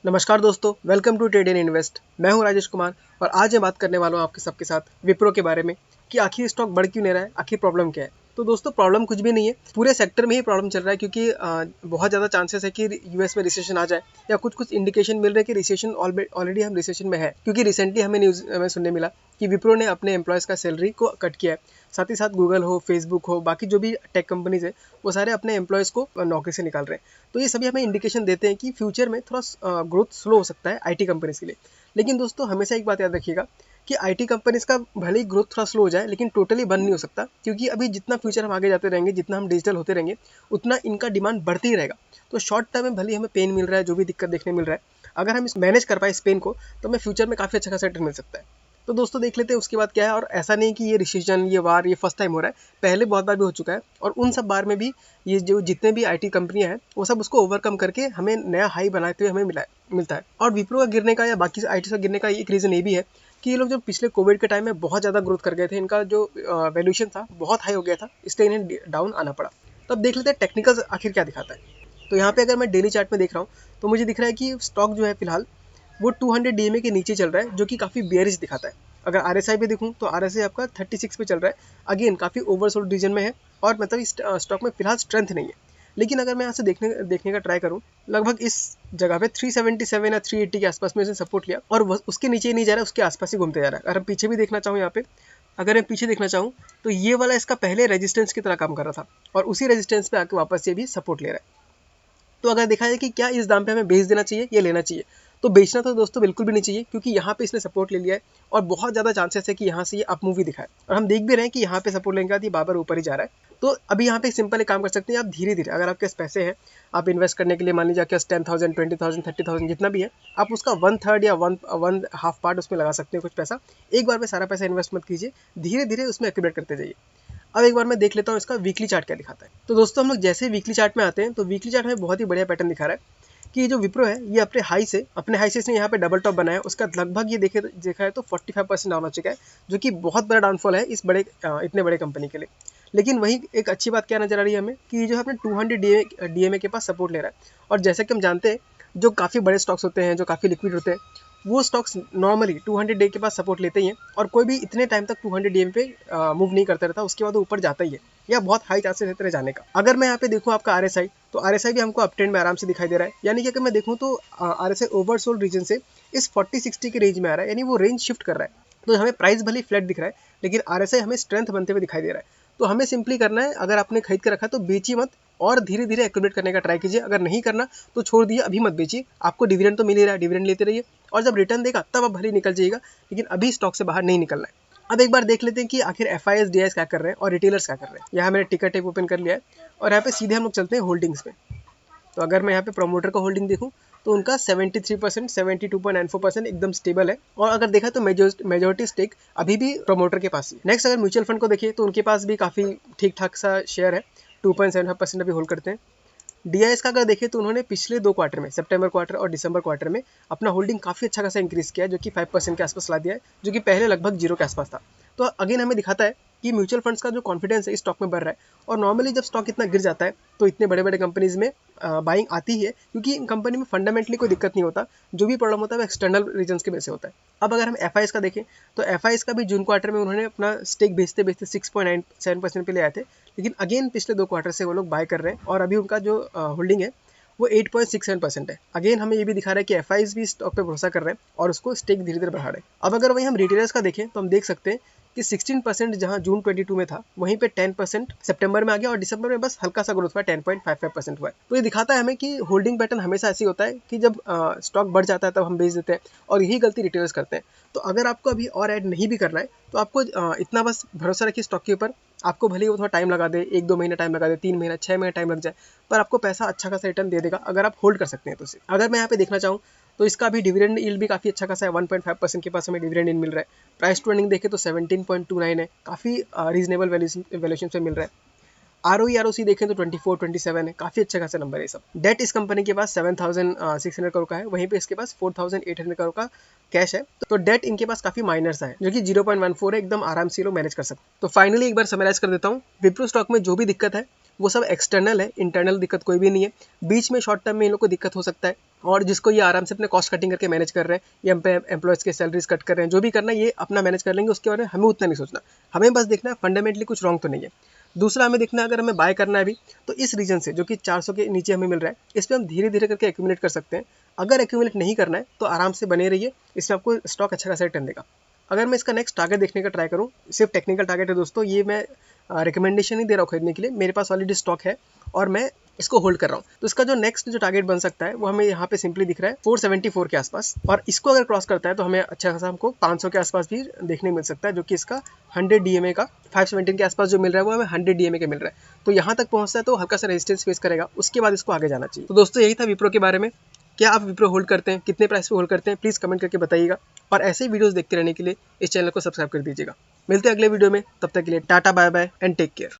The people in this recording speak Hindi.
नमस्कार दोस्तों, welcome to trade and invest. मैं हूं राजेश कुमार और आज मैं बात करने वाला हूं आपके सबके साथ विप्रो के बारे में कि आखिर स्टॉक बढ़ क्यों नहीं रहा है, आखिर प्रॉब्लम क्या है। तो दोस्तों प्रॉब्लम कुछ भी नहीं है, पूरे सेक्टर में ही प्रॉब्लम चल रहा है क्योंकि बहुत ज़्यादा चांसेस है कि यूएस में रिसेशन आ जाए या कुछ कुछ इंडिकेशन मिल रहे हैं कि रिसेशन ऑलरेडी हम रिसेशन में है। क्योंकि रिसेंटली हमें न्यूज़ में सुनने मिला कि विप्रो ने अपने एम्प्लॉयज़ का सैलरी को कट किया है। साथ ही साथ गूगल हो, फेसबुक हो, बाकी जो भी टेक कंपनीज है वो सारे अपने एम्प्लॉयज़ को नौकरी से निकाल रहे हैं। तो ये सभी हमें इंडिकेशन देते हैं कि फ्यूचर में थोड़ा ग्रोथ स्लो हो सकता है आईटी कंपनीज के लिए। लेकिन दोस्तों हमेशा एक बात याद रखिएगा कि आईटी कंपनीज का भले ही ग्रोथ थोड़ा स्लो हो जाए लेकिन टोटली बंद नहीं हो सकता, क्योंकि अभी जितना फ्यूचर हम आगे जाते रहेंगे, जितना हम डिजिटल होते रहेंगे, उतना इनका डिमांड बढ़ते ही रहेगा। तो शॉर्ट टर्म में भले ही हमें पेन मिल रहा है, जो भी दिक्कत देखने मिल रहा है, अगर हम इस मैनेज कर पाए इस पेन को, तो हमें फ्यूचर में काफ़ी अच्छा खासा रिटर्न मिल सकता है। तो दोस्तों देख लेते हैं उसके बाद क्या है। और ऐसा नहीं कि ये रिसेशन, ये वार, ये फर्स्ट टाइम हो रहा है, पहले बहुत बार भी हो चुका है। और उन सब बार में भी ये जो जितने भी आईटी कंपनियां हैं वो सब उसको ओवरकम करके हमें नया हाई बनाते हुए हमें मिलता है। और विप्रो का गिरने का या बाकी आईटी का गिरने का एक रीज़न ये भी है कि ये लोग जब पिछले कोविड के टाइम में बहुत ज़्यादा ग्रोथ कर गए थे, इनका जो वैल्यूएशन था बहुत हाई हो गया था, इसलिए इन्हें डाउन आना पड़ा। तो अब देख लेते हैं टेक्निकल आखिर क्या दिखाता है। तो यहाँ पे अगर मैं डेली चार्ट में देख रहा हूँ तो मुझे दिख रहा है कि स्टॉक जो है फिलहाल वो 200 डीएमए के नीचे चल रहा है, जो कि काफ़ी बेयरिश दिखाता है। अगर आरएसआई पे देखूँ तो आरएसआई आपका 36 पे चल रहा है, अगेन काफ़ी ओवरसोल्ड रीजन में है और मतलब इस स्टॉक में फिलहाल स्ट्रेंथ नहीं है। लेकिन अगर मैं यहाँ से देखने का ट्राई करूँ, लगभग इस जगह पे 377 या 380 के आसपास में इसने सपोर्ट लिया और उसके नीचे ही नहीं जा रहा है, उसके आसपास ही घूमते जा रहा है। अगर हम पीछे भी देखना चाहूँ, यहाँ पे अगर मैं पीछे देखना चाहूँ तो ये वाला इसका पहले रेजिस्टेंस की तरह काम कर रहा था और उसी रेजिस्टेंस पे आके वापस ये भी सपोर्ट ले रहा है। तो अगर देखा जाए कि क्या इस दाम पे हमें बेच देना चाहिए या लेना चाहिए, तो बेचना तो दोस्तों बिल्कुल भी नहीं चाहिए, क्योंकि यहाँ पे इसने सपोर्ट ले लिया है और बहुत ज़्यादा चांसेस है कि यहाँ से ये अप मूव ही दिखाए। और हम देख भी रहे हैं कि यहाँ पे सपोर्ट लेने के बाद ये बार ऊपर ही जा रहा है। तो अभी यहाँ पे सिंपल एक काम कर सकते हैं आप, धीरे धीरे अगर आपके पास पैसे हैं, आप इन्वेस्ट करने के लिए मान लीजिए आपके पास 10,000, 20,000, 30,000 जितना भी है, आप उसका 1/3 या वन हाफ पार्ट उसमें लगा सकते हैं। कुछ पैसा एक बार में सारा पैसा इन्वेस्ट मत कीजिए, धीरे धीरे उसमें एक्यूमुलेट करते जाइए। अब एक बार मैं देख लेता हूँ इसका वीकली चार्ट क्या दिखाता है। तो दोस्तों हम लोग जैसे वीकली चार्ट में आते हैं तो वीकली चार्ट में बहुत ही बढ़िया पैटर्न दिखा रहा है कि ये जो विप्रो है ये अपने हाई से इसने यहाँ पे डबल टॉप बनाया, उसका लगभग ये देखा है तो 45% डाउन हो चुका है, जो कि बहुत बड़ा डाउनफॉल है इस इतने बड़े कंपनी के लिए। लेकिन वही एक अच्छी बात क्या नजर आ रही है हमें कि ये जो है अपने 200 डीएमए के पास सपोर्ट ले रहा है। और जैसे कि हम जानते हैं, जो काफ़ी बड़े स्टॉक्स होते हैं, जो काफ़ी लिक्विड होते हैं, वो स्टॉक्स नॉर्मली 200 डे के पास सपोर्ट लेते ही हैं और कोई भी इतने टाइम तक 200 डीएम पे मूव नहीं करता रहता, उसके बाद वो ऊपर जाता ही है या बहुत हाई चांसेस रहते हैं जाने का। अगर मैं यहाँ पे देखूँ आपका आरएसआई, तो आरएसआई भी हमको अपट्रेंड में आराम से दिखाई दे रहा है। यानी कि अगर मैं देखूँ तो आरएसआई ओवरसोल्ड रीजन से इस 40-60 के रेंज में आ रहा है, यानी वो रेंज शिफ्ट कर रहा है। तो हमें प्राइस भले फ्लैट दिख रहा है लेकिन आरएसआई हमें स्ट्रेंथ बनते हुए दिखाई दे रहा है। तो हमें सिंपली करना है, अगर आपने खरीद के रखा तो बेचिए मत और धीरे धीरे एक्यूमुलेट करने का ट्राई कीजिए। अगर नहीं करना तो छोड़ दिए, अभी मत बेचिए, आपको डिविडेंड तो मिल ही रहा है, डिविडेंड लेते रहिए और जब रिटर्न देगा तब आप भले निकल जाइएगा, लेकिन अभी स्टॉक से बाहर नहीं निकलना है। अब एक बार देख लेते हैं कि आखिर FIS DIS क्या कर रहे हैं और रिटेलर्स क्या कर रहे हैं। यहाँ मैंने टिकर टेप ओपन कर लिया है और यहाँ पे सीधे हम लोग चलते हैं होल्डिंग्स में। तो अगर मैं यहाँ पे प्रोमोटर का होल्डिंग देखूँ तो उनका 73%, 72.94% एकदम स्टेबल है। और अगर देखा तो मेजोरिटी स्टेक अभी भी प्रोमोटर के पास ही। नेक्स्ट अगर म्यूचुअल फंड को देखिए तो उनके पास भी काफ़ी ठीक ठाक सा शेयर है, 2.75% अभी होल्ड करते हैं। DIS का अगर देखें तो उन्होंने पिछले 2 क्वार्टर में, सितंबर क्वार्टर और दिसंबर क्वार्टर में, अपना होल्डिंग काफ़ी अच्छा खासा इंक्रीज किया है, जो कि 5% के आसपास ला दिया है, जो कि पहले लगभग 0 के आसपास था। तो अगेन हमें दिखाता है कि म्यूचुअल फंड्स का जो कॉन्फिडेंस है इस स्टॉक में बढ़ रहा है। और नॉर्मली जब स्टॉक इतना गिर जाता है तो इतने बड़े बड़े कंपनीज में बाइंग आती है, क्योंकि इन कंपनी में फंडामेंटली कोई दिक्कत नहीं होता, जो भी प्रॉब्लम होता है वो एक्सटर्नल रीजन की वजह से होता है। अब अगर हम FIS का देखें तो FIS का भी जून क्वार्टर में उन्होंने अपना स्टेक बेचते बेचते 6.97% पे ले आए थे, लेकिन अगेन पिछले 2 क्वार्टर से वो लोग बाय कर रहे हैं और अभी उनका जो होल्डिंग है वो 8.67% है। अगेन हमें ये भी दिखा रहा है कि FIS भी स्टॉक पे भरोसा कर रहे हैं और उसको स्टेक धीरे धीरे बढ़ा रहे हैं। अब अगर वहीं हम रिटेलर्स का देखें तो हम देख सकते हैं कि 16% जहां जून 22 में था, वहीं पे 10% सितंबर में आ गया और दिसंबर में बस हल्का सा ग्रोथ हुआ, 10.55% हुआ है। तो ये दिखाता है हमें कि होल्डिंग पैटर्न हमेशा ऐसी होता है कि जब स्टॉक बढ़ जाता है तब हम बेच देते हैं और यही गलती रिटेलर्स करते हैं। तो अगर आपको अभी और ऐड नहीं भी करना है तो आपको इतना बस भरोसा रखिए स्टॉक के ऊपर। आपको भले ही वो थोड़ा टाइम लगा दे, 1-2 महीना टाइम लगा दे, 3 महीना, 6 महीना टाइम लग जाए, पर आपको पैसा अच्छा खासा रिटर्न दे देगा अगर आप होल्ड कर सकते हैं तो इसे। अगर मैं यहाँ पे देखना चाहूँ तो इसका भी डिविडेंड यील्ड भी काफ़ी अच्छा खासा है, 1.5% के पास हमें डिविडेंड यील्ड मिल रहा है। प्राइस टू अर्निंग देखें तो 17.29 है, काफ़ी रीजनेबल वैल्यूएशन से मिल रहा है। ROE देखें तो 24-27 है, काफ़ी अच्छा खासा नंबर है सब। डेट इस कंपनी के पास 7,600 करोड़ का है, वहीं पे इसके पास 4,800 करोड़ का कैश है। तो डेट इनके पास काफ़ी माइनर सा है, जो कि 0.14 है, एकदम आराम से लोग मैनेज कर सकते हैं। तो फाइनली एक बार समराइज कर देता हूँ, विप्रो स्टॉक में जो भी दिक्कत है वो सब एक्सटर्नल है, इंटरनल दिक्कत कोई भी नहीं है। बीच में शॉर्ट टर्म में इन लोग को दिक्कत हो सकता है, और जिसको ये आराम से अपने कॉस्ट कटिंग करके मैनेज कर रहे हैं या एम्प्लॉयज़ के सैलरीज कट कर रहे हैं, जो भी करना है ये अपना मैनेज कर लेंगे, उसके बारे में हमें उतना नहीं सोचना। हमें बस देखना है फंडामेंटली कुछ रॉन्ग तो नहीं है। दूसरा हमें देखना है, अगर हमें बाय करना है अभी, तो इस रीजन से जो कि 400 के नीचे हमें मिल रहा है, इस पर हम धीरे धीरे करके एक्यूमुलेट कर सकते हैं। अगर एक्यूमुलेट नहीं करना है तो आराम से बने रहिए, इसमें आपको स्टॉक अच्छा खासा रिटर्न देगा। अगर मैं इसका नेक्स्ट टारगेट देखने का ट्राई करूँ, सिर्फ टेक्निकल टारगेट है दोस्तों, ये मैं रिकमेंडेशन नहीं दे रहा हूँ खरीदने के लिए, मेरे पास ऑलरेडी स्टॉक है और मैं इसको होल्ड कर रहा हूँ। तो इसका जो नेक्स्ट जो टारगेट बन सकता है वो हमें यहाँ पे सिंपली दिख रहा है 474 के आसपास, और इसको अगर क्रॉस करता है तो हमें अच्छा खासा हमको 500 के आसपास भी देखने मिल सकता है, जो कि इसका 100 DMA का 517 के आसपास जो मिल रहा है वो हमें 100 DMA के मिल रहा है। तो यहाँ तक पहुँचता है तो हल्का सा रेजिस्टेंस फेस करेगा, उसके बाद इसको आगे जाना चाहिए। तो दोस्तों यही था विप्रो के बारे में। क्या आप विप्रो होल्ड करते हैं, कितने प्राइस पे होल्ड करते हैं, प्लीज़ कमेंट करके बताइएगा, और ऐसे ही वीडियोस देखते रहने के लिए इस चैनल को सब्सक्राइब कर दीजिएगा। मिलते हैं अगले वीडियो में, तब तक के लिए tata bye bye and take care.